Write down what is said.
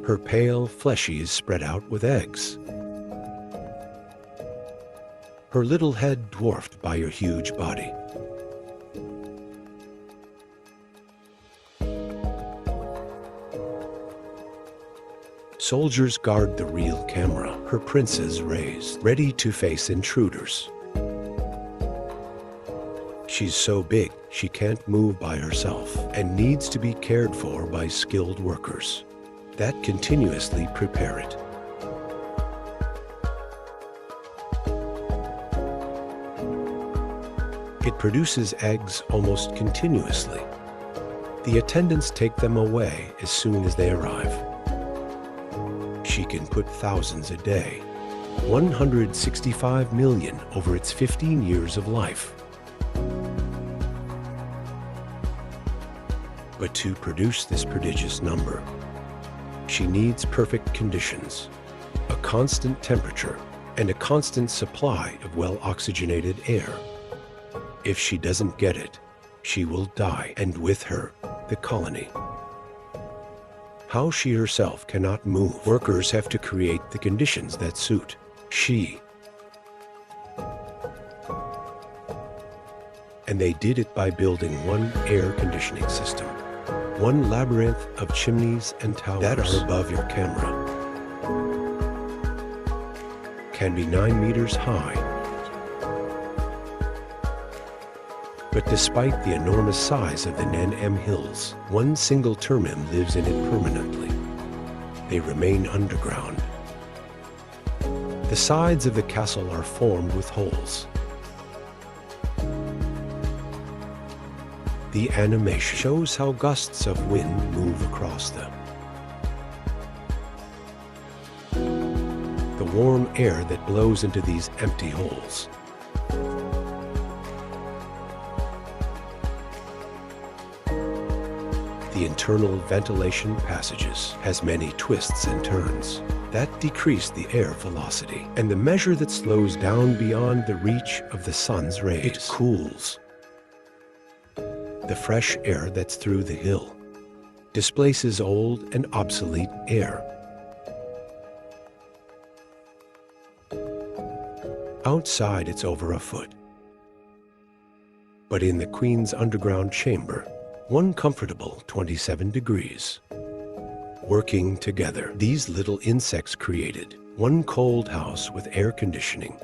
Her pale fleshy is spread out with eggs. Her little head dwarfed by her huge body. Soldiers guard the real camera, her princes raised, ready to face intruders. She's so big, she can't move by herself and needs to be cared for by skilled workers that continuously prepare it. It produces eggs almost continuously. The attendants take them away as soon as they arrive. She can put thousands a day, 165 million over its 15 years of life. But to produce this prodigious number, she needs perfect conditions, a constant temperature, and a constant supply of well-oxygenated air. If she doesn't get it, she will die, and with her, the colony. How she herself cannot move, workers have to create the conditions that suit she. And they did it by building one air conditioning system, one labyrinth of chimneys and towers that are above your camera. Can be 9 meters high. But despite the enormous size of the Nan-Em Hills, one single termite lives in it permanently. They remain underground. The sides of the castle are formed with holes. The animation shows how gusts of wind move across them. The warm air that blows into these empty holes. The internal ventilation passages has many twists and turns that decrease the air velocity, and the measure that slows down beyond the reach of the sun's rays. It cools. The fresh air that's through the hill displaces old and obsolete air. Outside it's over a foot. But in the Queen's underground chamber, one comfortable 27 degrees. Working together, these little insects created one cold house with air conditioning